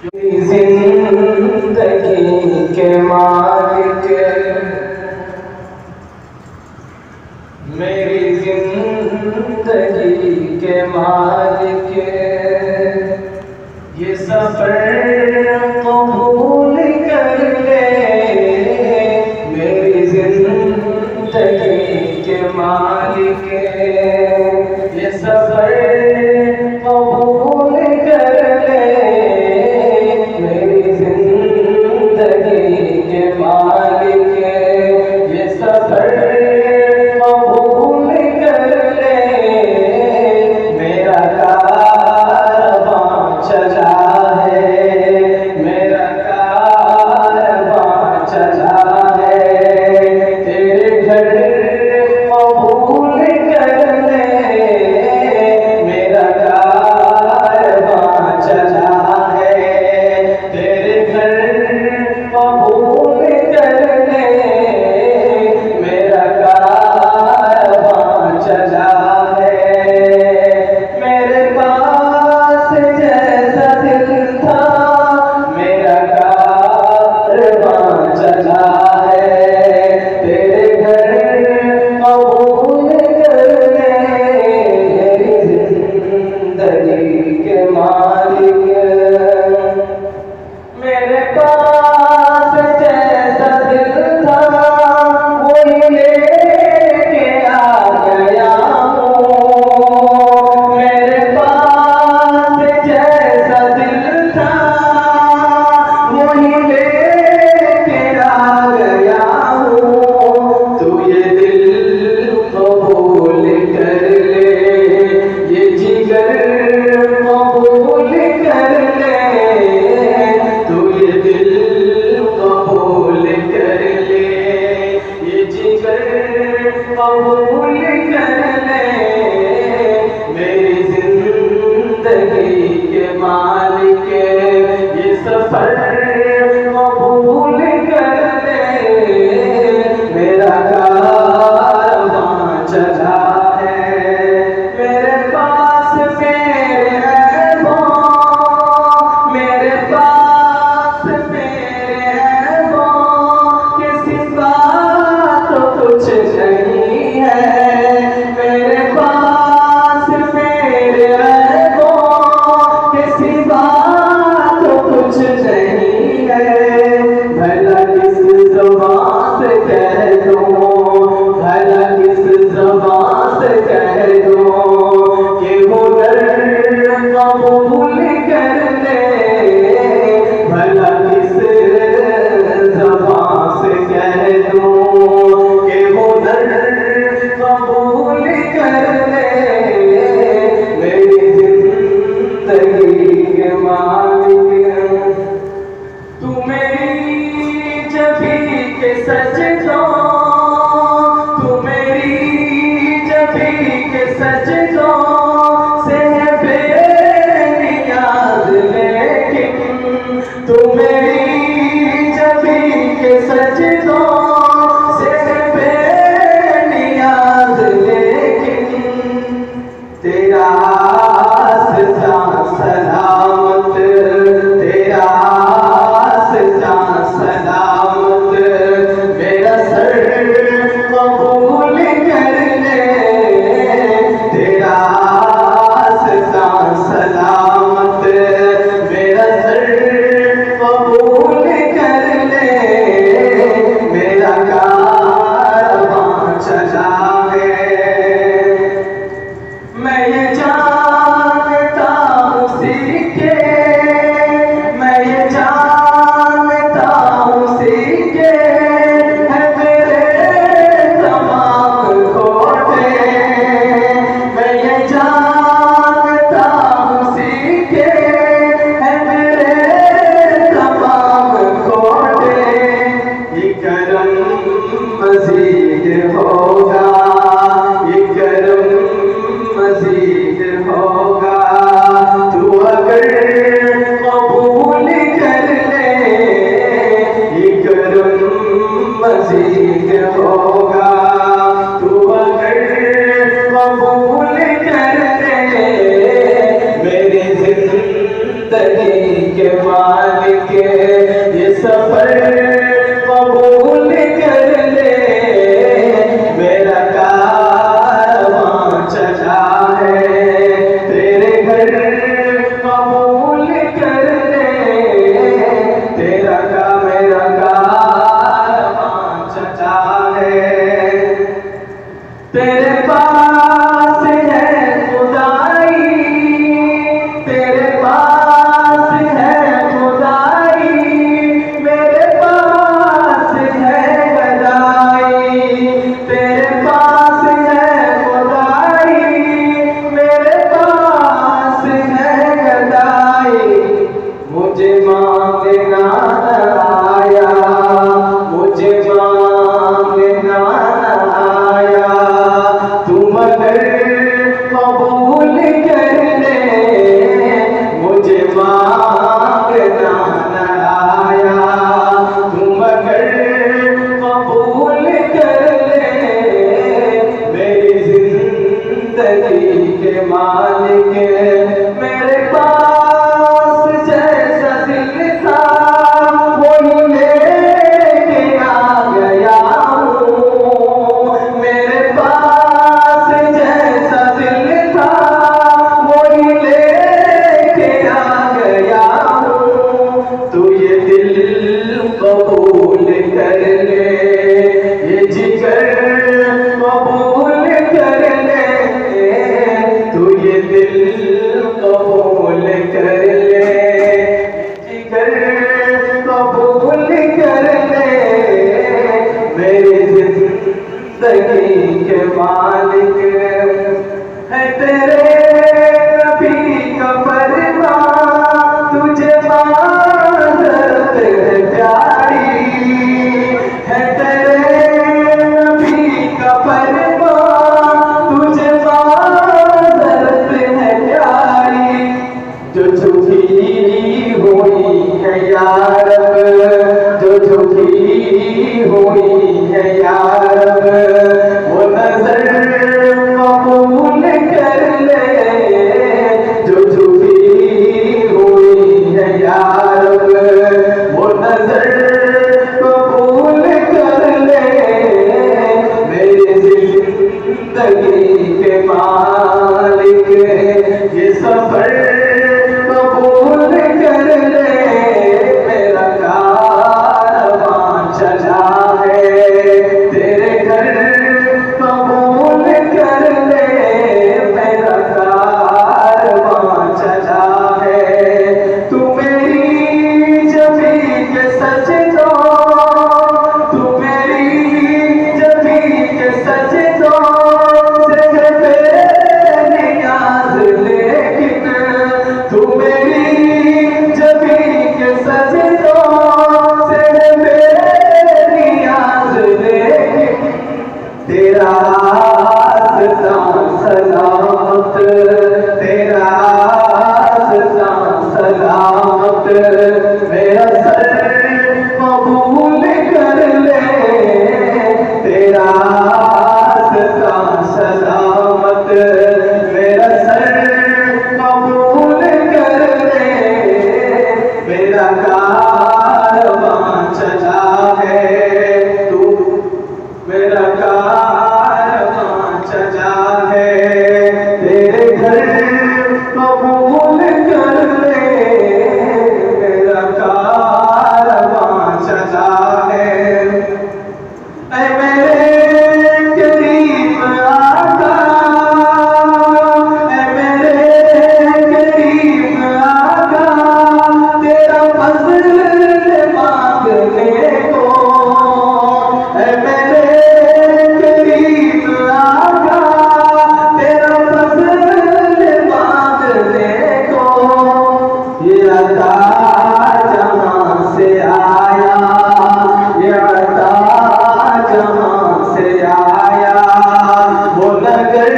जिंदगी के मालिक, मेरी जिंदगी के मालिक, ये सफर कबूल कर ले। मेरी जिंदगी के मालिक, ये सफर कबूल कर ले। मेरी जिंदगी के मालिक, ये सफर कबूल कर ले। मेरा कारवां चला है, मेरा कारवां चला है। तेरे घर कबूल कर ले। मेरा कारवां चला है, तेरे घर कबूल कर ले। मेरा कारवां चला है। मेरे पास जैसा दिल था, मेरा कारवां चला है। तेरे घर कबूल कर ले। मेरी जिंदगी के मालिक, मेरे पास जैसा दिल था वही लेके आ गया हूँ। मेरे पास जैसा दिल था वही लेके आ गया हूँ। तू ये दिल कबूल कर ले, ये जिगर कबूल कर ले। तू ये दिल कबूल कर ले, ये जिगर कबूल कर ले। मेरी जिंदगी के मालिक, ये सफर कबूल कर ले। मेरा कारवां चला है, मेरे पास मेरे ऐबों, मेरे पास मेरे ऐबों के सिवा तो कुछ नहीं है। मेरे पास मेरे ऐबों के सिवा तो कुछ नहीं है। भला किस ज़बान से कह दूँ, भला किस ज़बान से कह दूँ कि हुनर कबूल कर ले। भला किस ज़बान से कह दूँ कि हुनर कबूल कर ले। मेरी जिंदगी के मालिक, तू मेरी जबी के सजदों, तू मेरी जबी के सजदों से है बेनियाज। लेकिन तू मेरी जबी के सजदों से है बेनियाज। लेकिन तेरा आस्था सलामत, तेरा आस्था सलामत। मेरा सर कबूल कर ले। तेरा आस्था सलामत, मेरा सर कबूल कर ले। मेरा कारवां चला है। मैं ये जानता हूँ सीखे, मैं ये जानता हूँ सीखे है तेरे तमाम खोटे। मैं ये जानता हूँ सीखे है तेरे तमाम खोटे। ये करम मज़ीद होगा, ये करम मज़ीद होगा। तू अगर कबूल कर ले, ये करम मज़ीद होगा। तू अगर कबूल कर ले। मेरी जिंदगी के मालिक, मालिक मेरे पास जैसा दिल था वही लेके आ गया हूँ। मेरे पास जैसा दिल था वही लेके आ गया हूँ। तू ये दिल कबूल कर ले, ये जिगर कबूल कर ले, तू ये दिल कबूल कर ले, जिगर कबूल कर ले। मेरी जिंदगी के मालिक है तेरे नबी का फरमान, तुझे माज़रत है प्यारी, है तेरे नबी का फरमान, तुझे माज़रत है प्यारी। जो झुकी हुई है या रब, जो झुकी हुई है या रब, वो नजर कबूल कर ले। जो झुकी हुई है या रब, वो नजर कबूल कर ले। मेरी जिंदगी के मालिक ये सफर कबूल कर ले। मेरा कारवां चला है तेरे घर कबूल कर ले। मेरा कारवां चला है, तू मेरी जबी के सजदों, तू मेरी जबी के सजदों से है बेनियाज़, लेकिन तू मेरी जबी के सजदों से है बेनियाज़, लेकिन तेरा रास्ता सलामत, तेरा रास्ता सलामत। मेरा सर कबूल कर ले, तेरा रास्ता सलामत। मेरा सर कबूल कर ले। मेरा कारवां चला है, तू मेरा कारवां चला है तेरे घर कबूल कर ले। मेरा कारवां चला है। ऐ मेरे करीब आका, ऐ मेरे करीब आका, तेरा फज़ल मांगने को। ऐ मेरे करीब आका, तेरा फज़ल मांगने को। ये अता जहाँ से आया, ये अता जहाँ से आया, वो नगर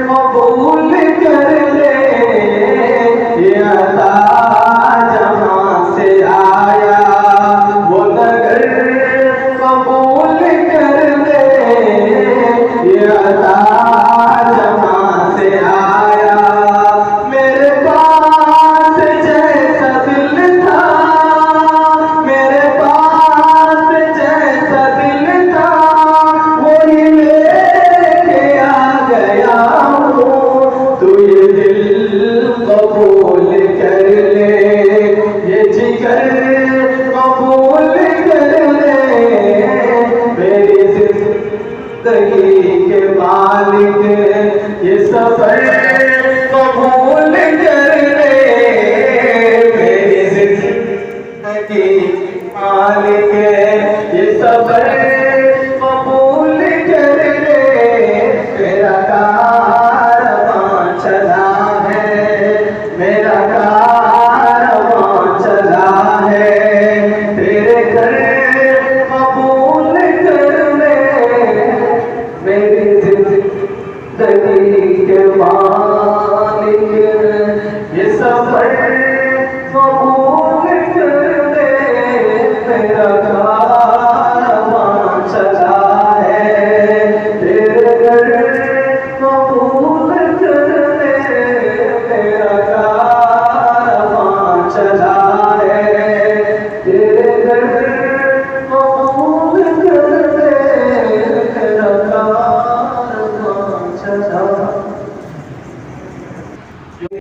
कबूल कर ले। ये अता जहाँ से आया, वो नगर कबूल कर ले। ये अता जहाँ से आया, मेरे पास जैसा दिल था, मेरे पास जैसा दिल था वही लेके आ गया हूँ। तू ये दिल कबूल कर ले, ये जिगर कबूल कर ले। मेरी जिंदगी के मालिक ये सफर कबूल कर ले। मेरी जिंदगी मालिक ये सफर कबूल कर ले। मेरा कारवां चला है, मेरा कारवां चला है तेरे घर कबूल कर ले। मेरी जिंदगी के मालिक ये सफर कबूल कर ले। मेरा कारवां चला है तेरे घर कबूल